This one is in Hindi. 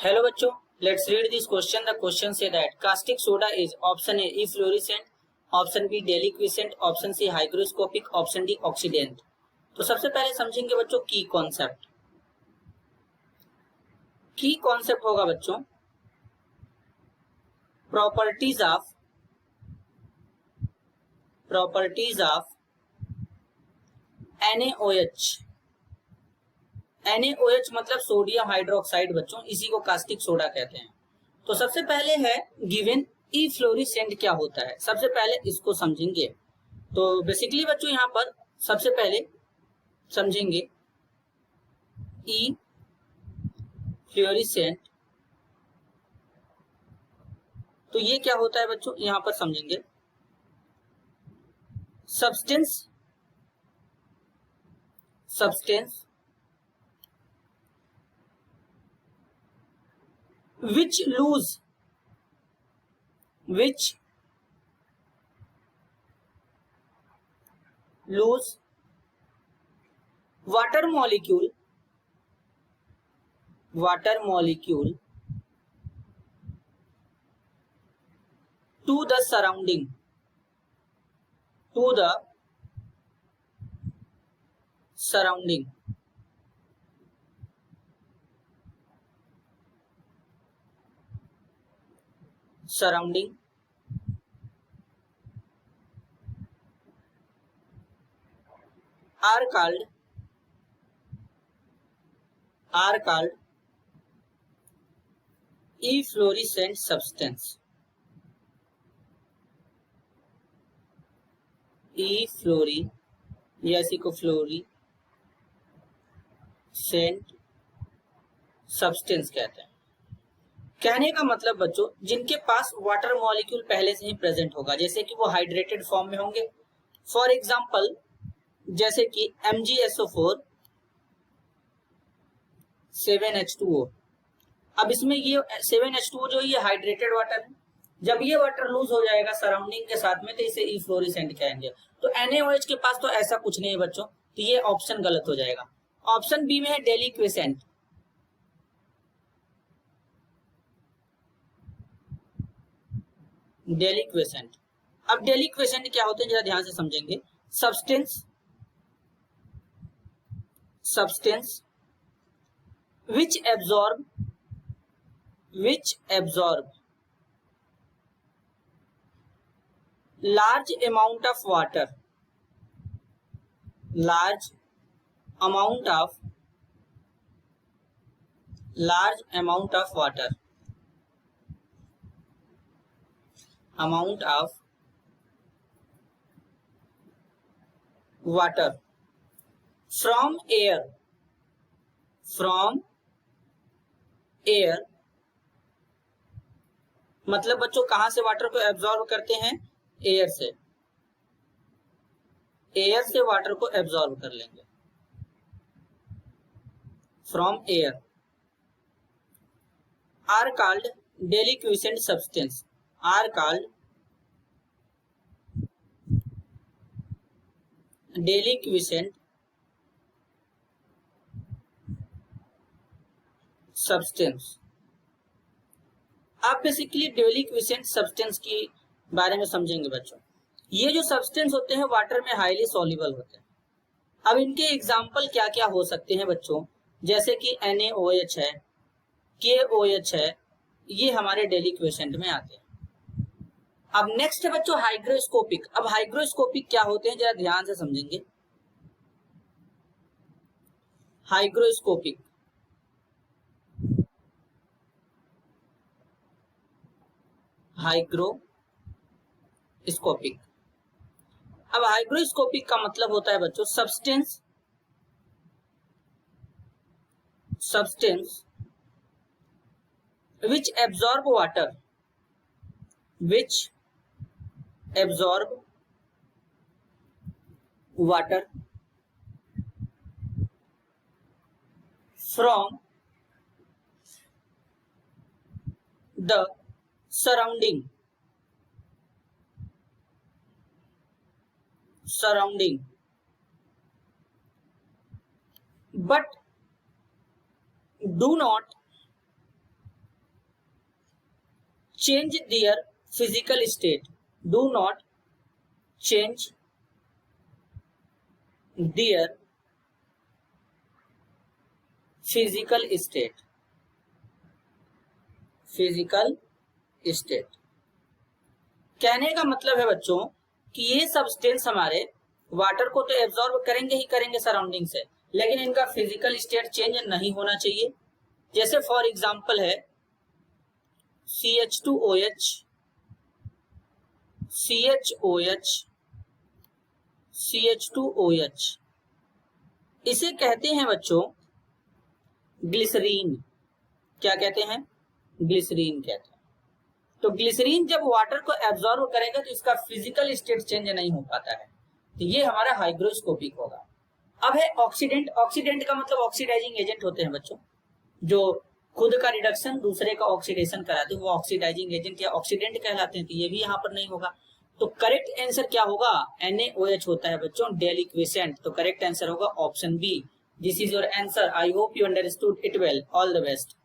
Hello बच्चों, let's read this question. The question say that caustic soda is option A efflorescent, option B deliquescent, option C hygroscopic, option D oxidant. तो सबसे पहले समझेंगे बच्चों की कॉन्सेप्ट। की कॉन्सेप्ट होगा बच्चों प्रॉपर्टीज ऑफ NaOH। NaOH मतलब सोडियम हाइड्रोक्साइड बच्चों, इसी को कास्टिक सोडा कहते हैं। तो सबसे पहले है गिवन इफ्लोरेसेंट क्या होता है, सबसे पहले इसको समझेंगे। तो बेसिकली बच्चों यहाँ पर सबसे पहले समझेंगे ई फ्लोरेसेंट। तो ये क्या होता है बच्चों, यहाँ पर समझेंगे substance which lose water molecule to the surrounding are called efflorescent substance। फ्लोरी या इसी को फ्लोरेसेंट सब्सटेंस कहते हैं। कहने का मतलब बच्चों जिनके पास वाटर मॉलिक्यूल पहले से ही प्रेजेंट होगा, जैसे कि वो हाइड्रेटेड फॉर्म में होंगे। फॉर एग्जांपल जैसे कि MgSO4 7H2O। अब इसमें ये 7H2O जो ये हाइड्रेटेड वाटर है, जब ये वाटर लूज हो जाएगा सराउंडिंग के साथ में तो इसे इफ्लोरेसेंट कहेंगे। तो NaOH के पास तो ऐसा कुछ नहीं है बच्चों, तो ये ऑप्शन गलत हो जाएगा। ऑप्शन बी में है डेलिक्वेसेंट। अब डेलिक्वेसेंट क्या होते हैं जरा ध्यान से समझेंगे। Substance which absorb large amount of water from air मतलब बच्चों कहां से वाटर को एब्जॉर्ब करते हैं, एयर से वाटर को एब्जॉर्ब कर लेंगे from air are called deliquescent substance. आप बेसिकली डेलिक्वेसेंट सब्सटेंस की बारे में समझेंगे बच्चों। ये जो सब्सटेंस होते हैं वाटर में हाईली सॉल्युबल होते हैं। अब इनके एग्जाम्पल क्या क्या हो सकते हैं बच्चों, जैसे कि NaOH है, KOH है, ये हमारे डेलिक्वेसेंट में आते हैं। अब नेक्स्ट है बच्चों हाइग्रोस्कोपिक। अब हाइग्रोस्कोपिक क्या होते हैं जरा ध्यान से समझेंगे। हाइग्रोस्कोपिक अब हाइग्रोस्कोपिक का मतलब होता है बच्चों substance which absorb water from the surrounding but do not change their physical state, do not change their physical state, physical state। कहने का मतलब है बच्चों कि ये सब्सटेंस हमारे वाटर को तो एब्जॉर्ब करेंगे ही करेंगे सराउंडिंग से, लेकिन इनका फिजिकल स्टेट चेंज नहीं होना चाहिए। जैसे फॉर एग्जांपल है CH2OH, CHOH, CH2OH, इसे कहते हैं बच्चों ग्लिसरीन। क्या कहते हैं? ग्लिसरीन कहते हैं। तो ग्लिसरीन जब वाटर को एब्जॉर्ब करेगा तो इसका फिजिकल स्टेट चेंज नहीं हो पाता है, तो ये हमारा हाइग्रोस्कोपिक होगा। अब है ऑक्सीडेंट। ऑक्सीडेंट का मतलब ऑक्सीडाइजिंग एजेंट होते हैं बच्चों, जो खुद का रिडक्शन दूसरे का ऑक्सीडेशन कराते हैं, वो ऑक्सीडाइजिंग एजेंट या ऑक्सीडेंट कहलाते हैं। तो ये भी यहाँ पर नहीं होगा। तो करेक्ट आंसर क्या होगा? NaOH होता है बच्चों, डेलिक्विसेंट। तो करेक्ट आंसर होगा option B. This is your answer. I hope you understood it well. All the best.